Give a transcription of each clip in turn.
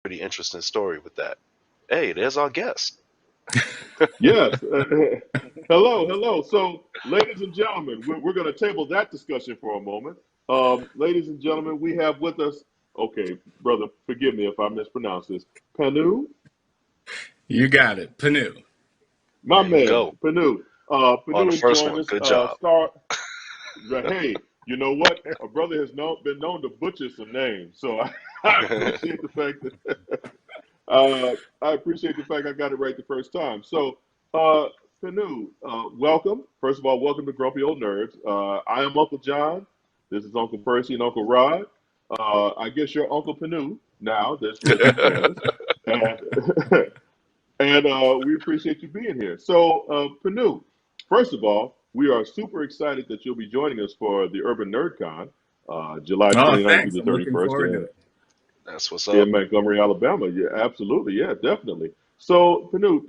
pretty interesting story with that. Hey, there's our guest. Yes. Hello, hello. So, ladies and gentlemen, we're going to table that discussion for a moment. Ladies and gentlemen, we have with us, okay, brother, forgive me if I mispronounce this, Panou, You got it. Panou. my There you man, go. Panou. On the Panou has first joined one. us. Good job. Hey, you know what? A brother has been known to butcher some names, so I appreciate the fact that I appreciate the fact I got it right the first time. So, uh, Panou, welcome. First of all, welcome to Grumpy Old Nerds. I am Uncle John. This is Uncle Percy and Uncle Rod. I guess you're Uncle Panou now. There's some fairness, and and we appreciate you being here. So, Panou, first of all, we are super excited that you'll be joining us for the Urban Nerd Con, July Oh, 29th through thanks. the I'm looking 31st. forward to it. That's what's In up. Montgomery, Alabama. Yeah, absolutely. Yeah, definitely. So, Canute,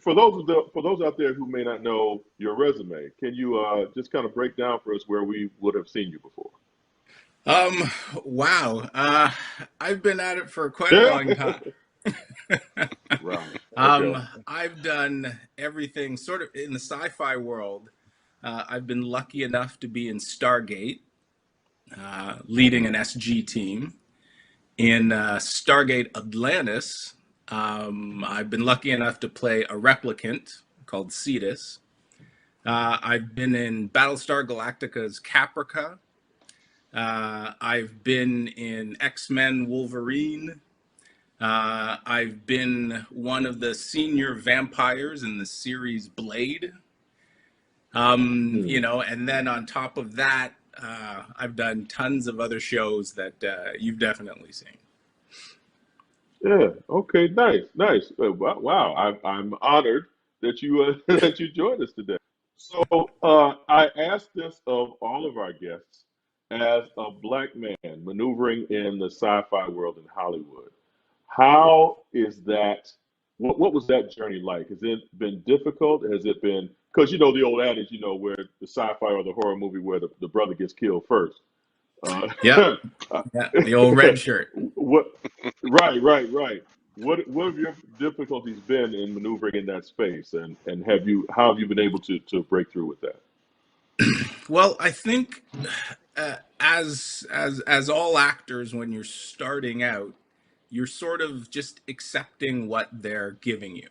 for those out there who may not know your resume, can you just kind of break down for us where we would have seen you before? Um, wow. I've been at it for quite a Yeah. long time. Right. Okay. I've done everything sort of in the sci-fi world. I've been lucky enough to be in Stargate, leading Hmm. an SG team. In Stargate Atlantis, I've been lucky enough to play a replicant called Cetus. I've been in Battlestar Galactica's Caprica. I've been in X-Men Wolverine. I've been one of the senior vampires in the series Blade. Hmm. And then on top of that, I've done tons of other shows that you've definitely seen. Yeah. Okay. Nice. Nice. Wow. Wow. I'm honored that you that you joined us today. So I asked this of all of our guests as a black man maneuvering in the sci-fi world in Hollywood. How is that? What was that journey like? Has it been difficult? Has it been because you know the old adage, you know, where the sci-fi or the horror movie where the brother gets killed first. Uh, Yep. Yeah. The old red shirt. what? Right, right, right. What have your difficulties been in maneuvering in that space, and have you how have you been able to break through with that? Well, I think as all actors, when you're starting out, you're sort of just accepting what they're giving you.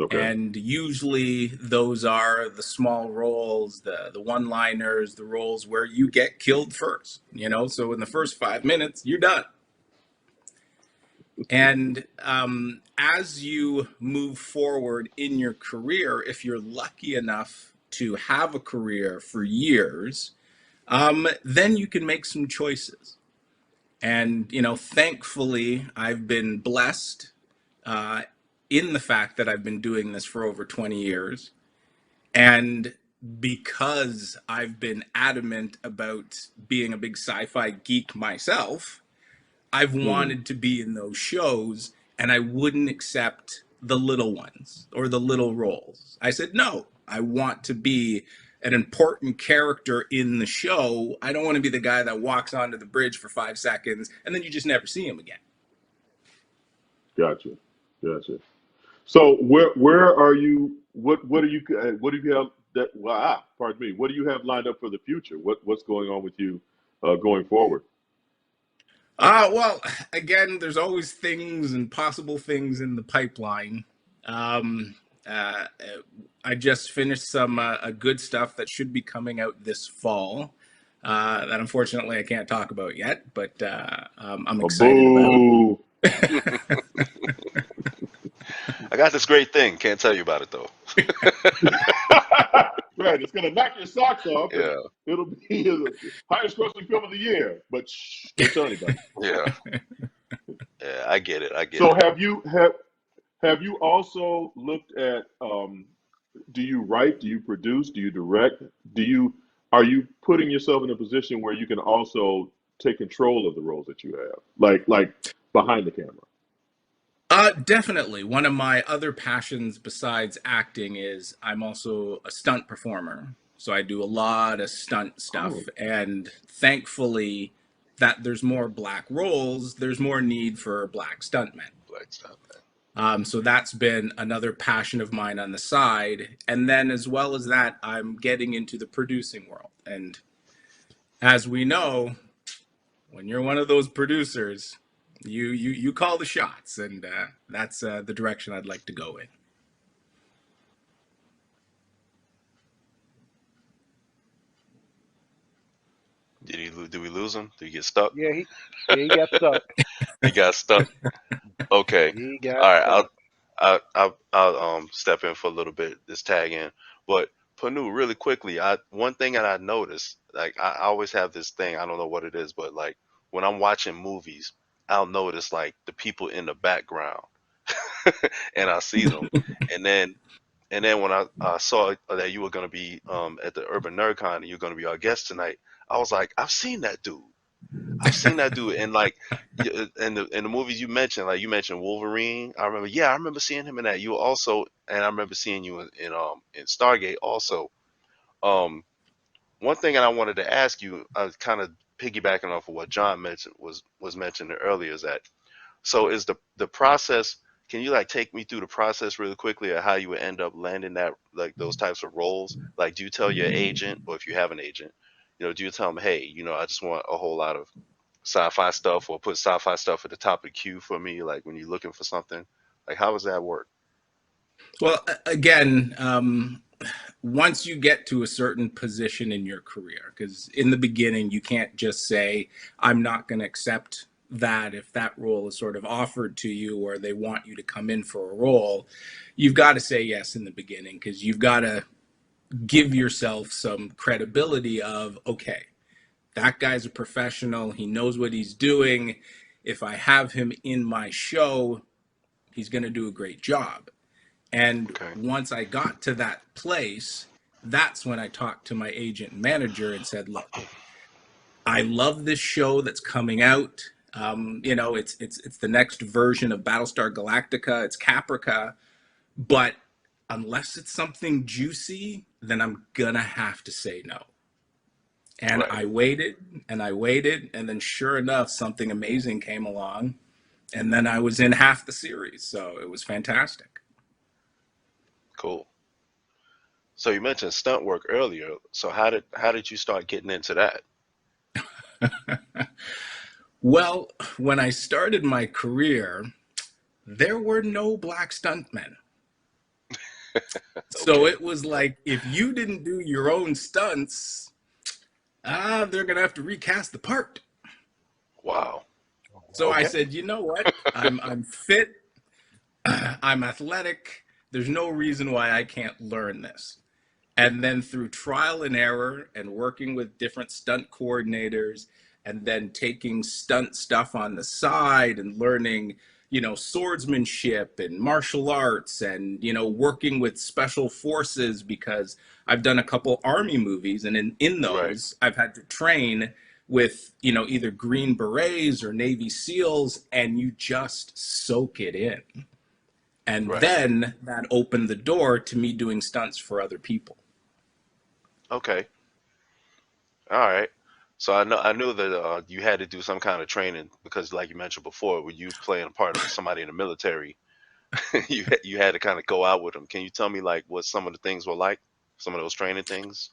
Okay. And usually those are the small roles, the one-liners, the roles where you get killed first, So in the first 5 minutes, you're done. And as you move forward in your career, if you're lucky enough to have a career for years, then you can make some choices. And, thankfully, I've been blessed uh, in the fact that I've been doing this for over 20 years. And because I've been adamant about being a big sci fi geek myself, I've Hmm. wanted to be in those shows and I wouldn't accept the little ones or the little roles. I said, no, I want to be an important character in the show. I don't want to be the guy that walks onto the bridge for 5 seconds and then you just never see him again. Gotcha. Gotcha. So where are you? What do you have that? Well, pardon me. What do you have lined up for the future? What's going on with you going forward? Well, again, there's always things and possible things in the pipeline. Um, uh, I just finished some good stuff that should be coming out this fall. That unfortunately I can't talk about yet, but I'm A excited about. boo. I got this great thing. Can't tell you about it though. Right, it's gonna knock your socks off, and Yeah, it'll be the highest grossing film of the year. But shh, don't tell anybody. yeah, yeah. I get it. I get So it. have you also looked at do you write, do you produce, do you direct, do you are you putting yourself in a position where you can also take control of the roles that you have, like behind the camera? Definitely. One of my other passions besides acting is I'm also a stunt performer. So I do a lot of stunt stuff. Oh, And thankfully, that there's more black roles, there's more need for black stuntmen. Black stuff, man. So that's been another passion of mine on the side. And then, as well as that, I'm getting into the producing world. And as we know, when you're one of those producers, you call the shots, and that's the direction I'd like to go in. Did we lose him? Did he get stuck? Yeah, he got stuck. He got stuck. Okay. He got All right. stuck. I'll step in for a little bit. This tag in, but Panu, really quickly. One thing that I noticed, like I always have this thing. I don't know what it is, but like when I'm watching movies, I'll notice like the people in the background, and I see them, and then when I saw that you were gonna be at the Urban Nerd Con and you're gonna be our guest tonight, I was like, I've seen that dude. I've seen that dude, and like, in the movies you mentioned, like you mentioned Wolverine. I remember, yeah, I remember seeing him in that. You also, and I remember seeing you in Stargate also. Um, One thing that I wanted to ask you, I was kind of piggybacking off of what John mentioned was mentioned earlier, is that so is the process. Can you like take me through the process really quickly of how you would end up landing that like those types of roles? Like, do you tell your agent, or if you have an agent, do you tell them, hey, I just want a whole lot of sci-fi stuff, or put sci-fi stuff at the top of the queue for me, like when you're looking for something? Like, how does that work? Well, again, once you get to a certain position in your career, because in the beginning, you can't just say, I'm not going to accept that if that role is sort of offered to you or they want you to come in for a role. You've got to say yes in the beginning because you've got to give yourself some credibility of, okay, that guy's a professional. He knows what he's doing. If I have him in my show, he's going to do a great job. And Okay. once I got to that place, that's when I talked to my agent and manager and said, look, I love this show that's coming out. It's the next version of Battlestar Galactica. It's Caprica, but unless it's something juicy, then I'm gonna have to say no. And Right. I waited and I waited, and then sure enough, something amazing came along, and then I was in half the series, so it was fantastic. Cool. So you mentioned stunt work earlier. So how did you start getting into that? Well, when I started my career, there were no black stuntmen. So Okay. it was like if you didn't do your own stunts, they're gonna have to recast the part. Wow. So I Okay. said, you know what? I'm fit, I'm athletic. There's no reason why I can't learn this. And then through trial and error and working with different stunt coordinators and then taking stunt stuff on the side and learning, swordsmanship and martial arts and, working with special forces because I've done a couple army movies and in Right. those I've had to train with, either Green Berets or Navy SEALs and you just soak it in. And Right. then that opened the door to me doing stunts for other people. Okay. All right. So I knew that you had to do some kind of training because, like you mentioned before, when you was playing a part of somebody in the military, you had to kind of go out with them. Can you tell me like what some of the things were like? Some of those training things?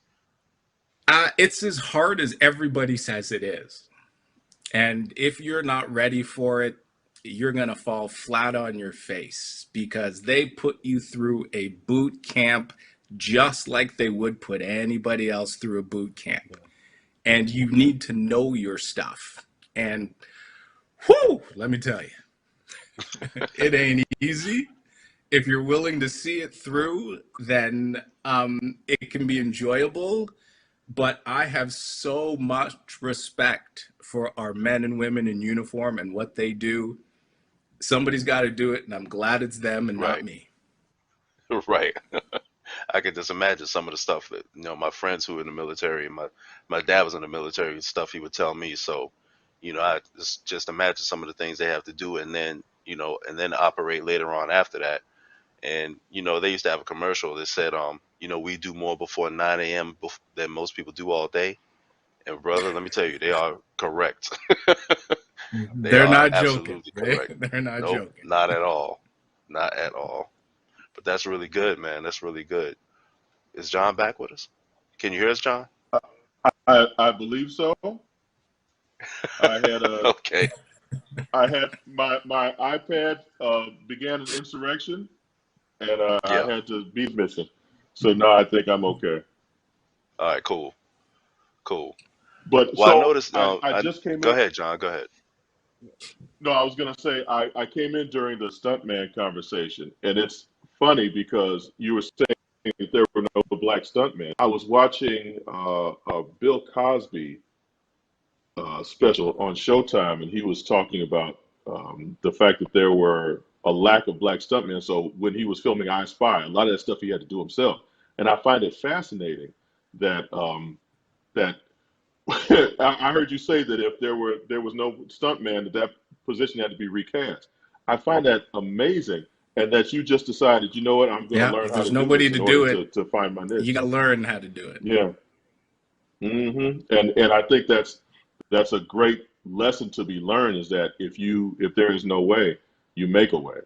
It's as hard as everybody says it is. And if you're not ready for it, you're going to fall flat on your face because they put you through a boot camp just like they would put anybody else through a boot camp. And you need to know your stuff. And whew, let me tell you, it ain't easy. If you're willing to see it through, then it can be enjoyable. But I have so much respect for our men and women in uniform and what they do. Somebody's got to do it, and I'm glad it's them and not Right. me. Right. I could just imagine some of the stuff that my friends who were in the military. My dad was in the military and stuff he would tell me. So, I just imagine some of the things they have to do, and then operate later on after that. And they used to have a commercial that said, we do more before 9 a.m. Than most people do all day. And brother, let me tell you, they are correct. They They're are not joking. absolutely Right? correct. They're not Nope, joking. not at all. Not at all. But that's really good, man. That's really good. Is John back with us? Can you hear us, John? I believe so. I had a Okay. I had my iPad began an insurrection, and I Yeah. had to be mission. So now I think I'm okay. All right. Cool. Cool. But Well, I so noticed. I I just came Go in. ahead, John. Go ahead. No, I was gonna say I came in during the stuntman conversation, and it's funny because you were saying that there were no black stuntmen. I was watching a Bill Cosby special on Showtime, and he was talking about the fact that there were a lack of black stuntmen. So when he was filming I Spy, a lot of that stuff he had to do himself, and I find it fascinating that that I heard you say that if there was no stuntman, that position had to be recast. I find that amazing, and that you just decided, you know what, I'm going to Yeah. learn If how there's to do nobody this to in order do it, to find my you got niche. to learn how to do it. Yeah. And I think that's a great lesson to be learned is that if there is no way, you make a way,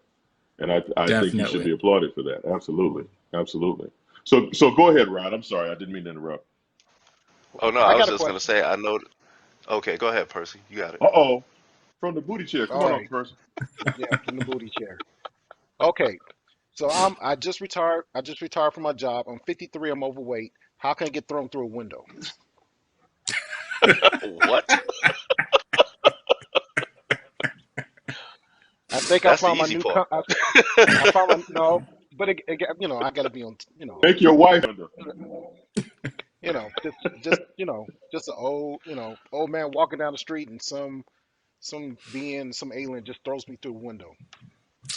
and I think you should Definitely. be applauded for that. Absolutely, absolutely. So go ahead, Rod. I'm sorry, I didn't mean to interrupt. Oh no, I I was got a just gonna question. say I know. Okay, go ahead, Percy. You got it. Uh-oh, from the booty chair. Come All on up, right. person. Yeah, from the booty chair. Okay. So I just retired. I just retired from my job. I'm 53. I'm overweight. How can I get thrown through a window? What? I think I That's the found my easy new. part. I found my no, but I got to be on. Make your wife under. Just an old man walking down the street and some alien just throws me through a window.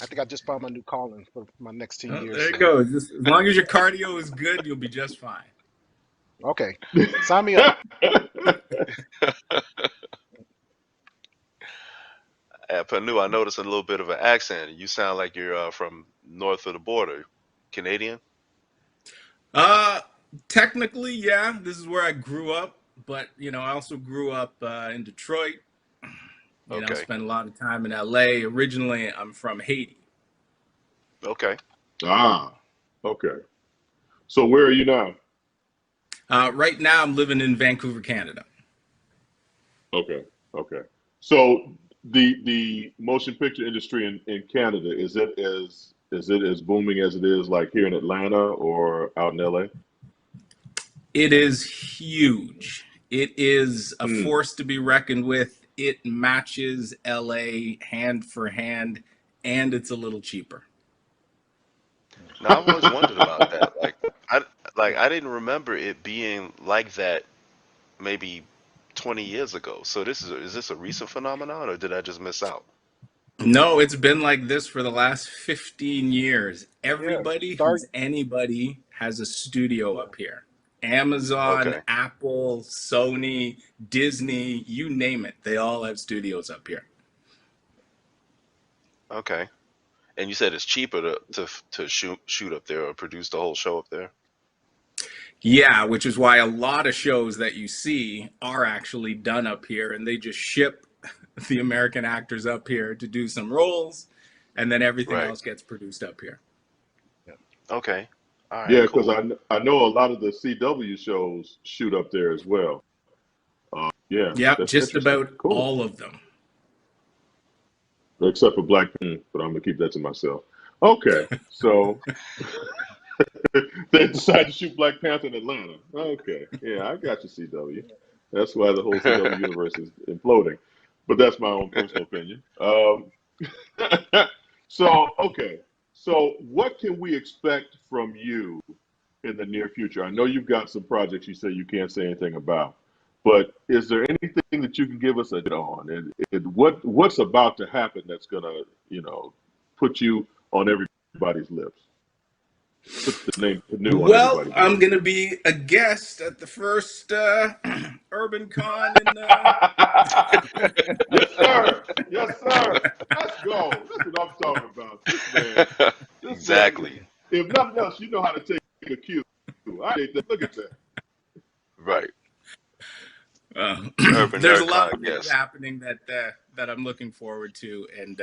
I think I just found my new calling for my next 10 Well, years. there you So go. Just as long as your cardio is good, you'll be just fine. okay, sign me up. At Panou, I noticed a little bit of an accent. You sound like you're from north of the border, Canadian. Uh, Technically, yeah. This is where I grew up, but I also grew up in Detroit. Okay. Spent a lot of time in LA. Originally, I'm from Haiti. Okay. Ah, okay. So where are you now? Right now, I'm living in Vancouver, Canada. Okay, okay. So the motion picture industry in Canada, is it as booming as it is like here in Atlanta or out in LA? It is huge. It is a Hmm. force to be reckoned with. It matches LA hand for hand, and it's a little cheaper. Now I've always wondered about that. I I didn't remember it being like that maybe 20 years ago. So is this a recent phenomenon or did I just miss out? No, it's been like this for the last 15 years. Yeah, Everybody start. who's anybody has a studio Yeah, up here. Amazon, Okay. Apple, Sony, Disney, you name it. They all have studios up here. Okay. And you said it's cheaper to shoot up there or produce the whole show up there? Yeah, which is why a lot of shows that you see are actually done up here and they just ship the American actors up here to do some roles and then everything Right. else gets produced up here. yeah. Okay. All right, Yeah, because cool. I know a lot of the CW shows shoot up there as well. Yeah, Yep, that's just interesting. about Cool. all of them. Except for Black Panther, but I'm gonna keep that to myself. Okay, so they decided to shoot Black Panther in Atlanta. Okay, yeah, I got you, CW. That's why the whole CW universe is imploding. But that's my own personal opinion. So okay, so what can we expect from you in the near future? I know you've got some projects you say you can't say anything about, but is there anything that you can give us a bit on, and what's about to happen that's gonna, put you on everybody's lips, put the name Panou on Well, everybody's I'm lips? going to be a guest at the first Urban Con in Yes, sir. Yes, sir. Let's go. That's what I'm talking about. This man. Exactly. If nothing else, you know how to take a cue. I hate that. Look at that. Right. Urban There's a nerd lot kind of of things guest. happening that I'm looking forward to, and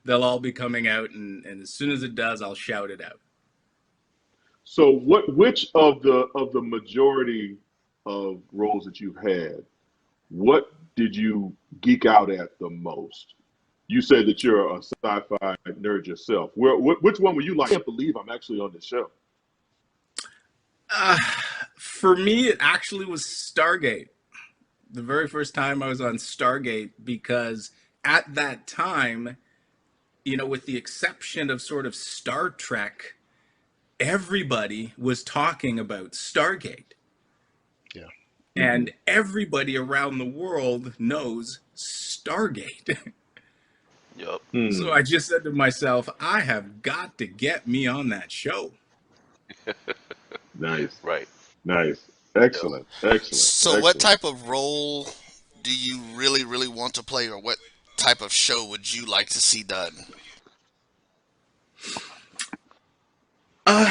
they'll all be coming out. And as soon as it does, I'll shout it out. So, which of the majority of roles that you've had, what did you geek out at the most? You said that you're a sci-fi nerd yourself. Which one were you like? I can't believe I'm actually on this show. Uh, for me, it actually was Stargate. The very first time I was on Stargate, because at that time, with the exception of sort of Star Trek, everybody was talking about Stargate. Yeah. Hmm. And everybody around the world knows Stargate. Yup. So Hmm. I just said to myself, I have got to get me on that show. Nice. Right. Nice. Yep. Excellent. Excellent. So, what Excellent. type of role do you really, really want to play, or what type of show would you like to see done? Uh,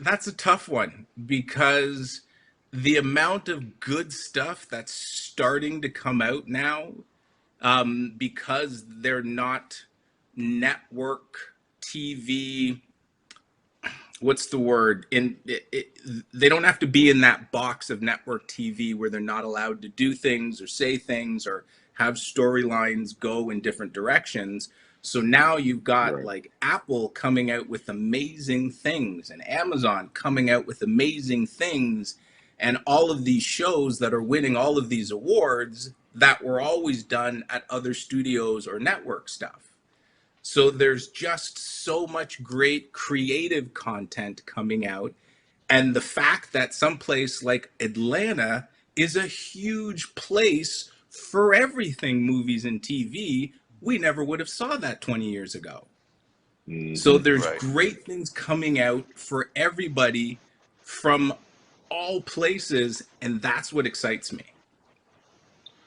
that's a tough one because the amount of good stuff that's starting to come out now, because they're not network TV, what's the word they don't have to be in that box of network TV where they're not allowed to do things or say things or have storylines go in different directions. So now you've got Right. like Apple coming out with amazing things and Amazon coming out with amazing things, and all of these shows that are winning all of these awards that were always done at other studios or network stuff. So there's just so much great creative content coming out. And the fact that some place like Atlanta is a huge place for everything movies and TV, we never would have saw that 20 years ago. So Hmm. there's Right. great things coming out for everybody from all places, and that's what excites me.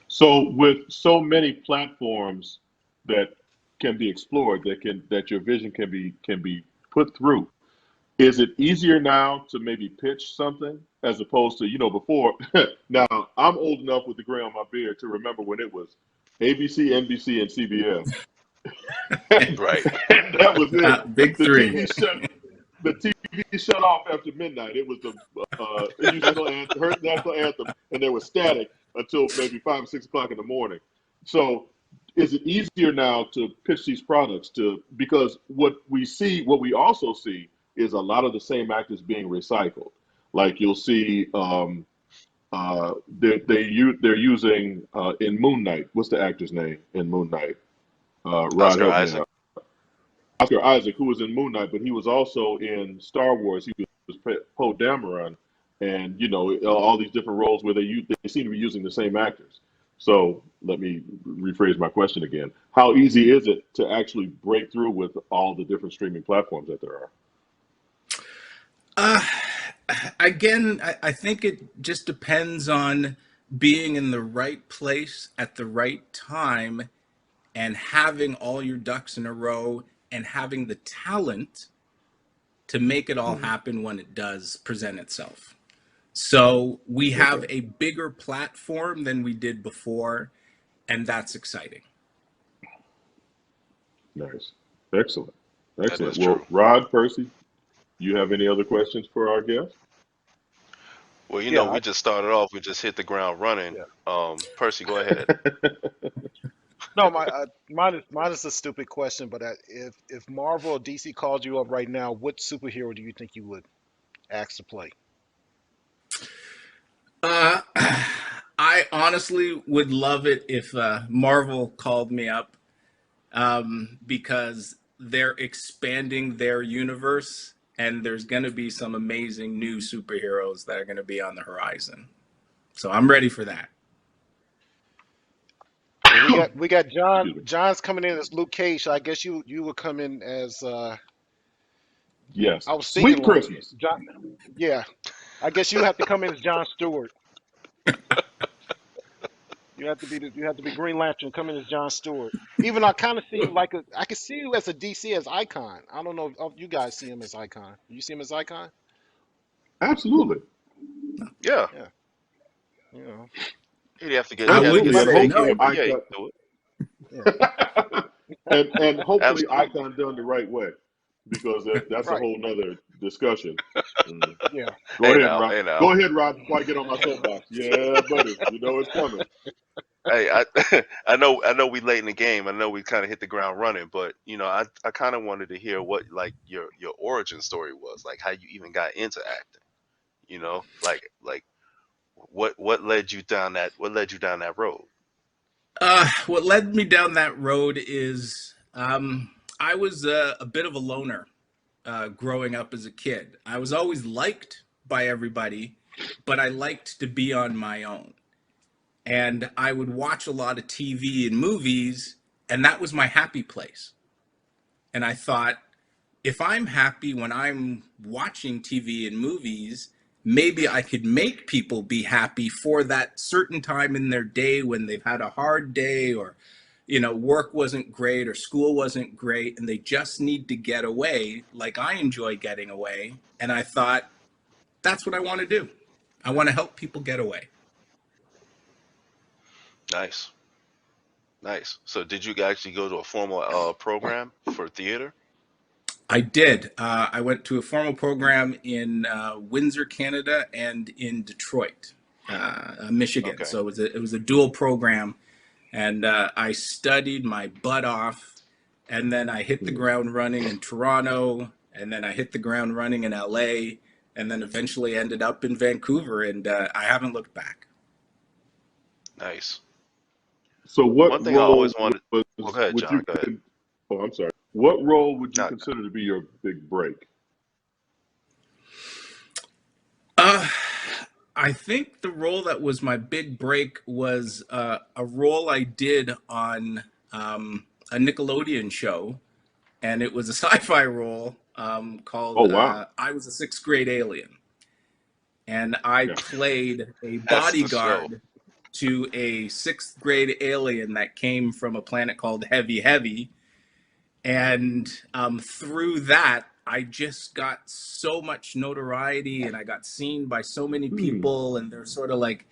So, with so many platforms that can be explored, that your vision can be put through, is it easier now to maybe pitch something as opposed to, before? Now, I'm old enough with the gray on my beard to remember when it was ABC, NBC, and CBS. Right. And that was it. Big The three. TV shut the TV shut off after midnight. It was the national anthem, and there was static until maybe 5 or 6 o'clock in the morning. So, is it easier now to pitch these products to, because what we also see is a lot of the same actors being recycled. Like you'll see, they're using in Moon Knight. What's the actor's name in Moon Knight? Rod, Oscar help me Isaac. out. Oscar Isaac, who was in Moon Knight, but he was also in Star Wars. He was Poe Dameron, and all these different roles where they seem to be using the same actors. So let me rephrase my question again: how easy is it to actually break through with all the different streaming platforms that there are? Uh, Again, I think it just depends on being in the right place at the right time and having all your ducks in a row and having the talent to make it all Mm, happen when it does present itself. So we have okay, a bigger platform than we did before, and that's exciting. nice, excellent, That excellent. is true. Well, Rod, Percy, you have any other questions for our guest? Well, Yeah. we just started off. We just hit the ground running. Yeah. Percy, go ahead. No, mine is a stupid question, but if Marvel or DC called you up right now, what superhero do you think you would ask to play? Uh, I honestly would love it if Marvel called me up, because they're expanding their universe and there's going to be some amazing new superheroes that are going to be on the horizon. So I'm ready for that. Well, we got John. Excuse me. John's coming in as Luke Cage. So I guess you would come in as Yes, I was thinking sweet like Christmas. John. Yeah, I guess you have to come in as John Stewart. You have to be Green Lantern. Come in as John Stewart. Even I kind of see you like I could see you as a DC as Icon. I don't know if you guys see him as Icon. You see him as Icon? Absolutely. Yeah. Yeah. You know. I He had to wouldn't get Absolutely, and some say hopefully no. AKA Icon to Yeah, and hopefully Absolutely. Icon done the right way, because that's a right. whole nother discussion. Mm. Yeah, Go ahead, Hey Rod. now. Go ahead, Rod. Before I get on my soapbox. Yeah, buddy. You know it's coming. Hey, I know we late in the game. I know we kind of hit the ground running, but I kind of wanted to hear what like your origin story was, like how you even got into acting. Like what led you down that road? What led me down that road is I was a bit of a loner growing up as a kid. I was always liked by everybody, but I liked to be on my own. And I would watch a lot of TV and movies, and that was my happy place. And I thought, if I'm happy when I'm watching TV and movies, maybe I could make people be happy for that certain time in their day when they've had a hard day, or work wasn't great or school wasn't great and they just need to get away, like I enjoy getting away. And I thought, that's what I want to do. I want to help people get away. Nice, nice. So did you actually go to a formal program for theater? I did. I went to a formal program in Windsor, Canada, and in Detroit, Michigan. Okay, So it was a dual program, and I studied my butt off, and then I hit the Hmm. ground running in Toronto, and then I hit the ground running in LA, and then eventually ended up in Vancouver, and I haven't looked back. nice. So, what One thing I always role wanted. Well, go ahead, would you? John. Go ahead. Oh, I'm sorry. What role would you Not. consider to be your big break? Uh, I think the role that was my big break was a role I did on a Nickelodeon show, and it was a sci-fi role Oh, called wow. "I Was a Sixth Grade Alien," and I Yeah. played a That's the show. bodyguard to a sixth grade alien that came from a planet called Heavy Heavy, and through that I just got so much notoriety and I got seen by so many Hmm. people, and they're sort of like,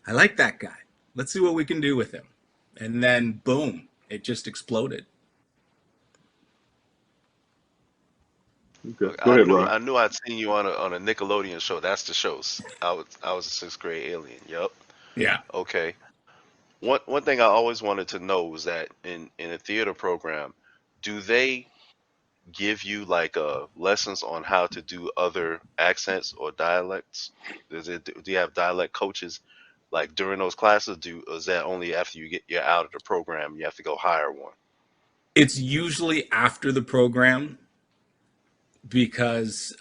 I like that guy, let's see what we can do with him. And then boom, it just exploded. Okay. Look, Go ahead, Rod. I knew I'd seen you on a Nickelodeon show. That's the shows. I was a sixth grade alien. Yep. Yeah. Okay. One thing I always wanted to know was that in a theater program, do they give you like lessons on how to do other accents or dialects? Do you have dialect coaches like during those classes? Or is that only after you're out of the program you have to go hire one? It's usually after the program because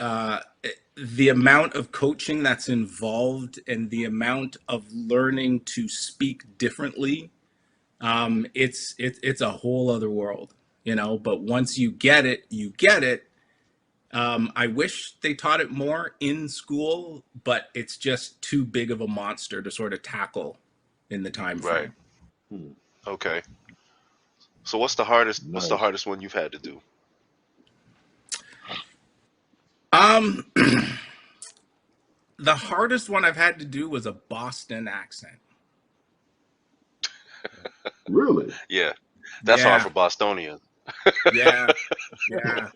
the amount of coaching that's involved and the amount of learning to speak differently, it's a whole other world, But once you get it, you get it. I wish they taught it more in school, but it's just too big of a monster to sort of tackle in the time Right. frame. Hmm. Okay. So what's the Nice. hardest one you've had to do? Um, the hardest one I've had to do was a Boston accent. Really? Yeah. That's hard Yeah, for Bostonians. yeah, yeah.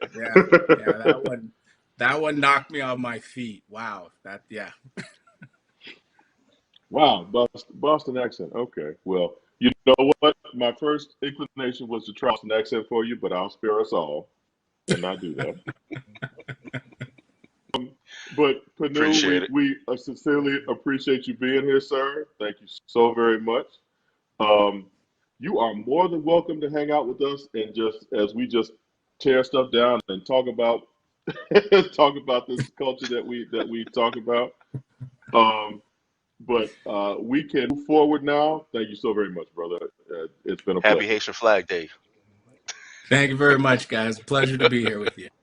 That one knocked me on my feet. Wow, yeah. Wow. Boston accent. Okay. Well, you know what? My first inclination was to try an accent for you, but I'll spare us all and not do that. But Panou, Appreciate we it. we sincerely appreciate you being here, sir. Thank you so very much. Um, you are more than welcome to hang out with us and just as we just tear stuff down and talk about talk about this culture that we talk about. Um, but we can move forward now. Thank you so very much, brother. It's been a Happy pleasure. Haitian Flag Day. Thank you very much, guys. Pleasure to be here with you.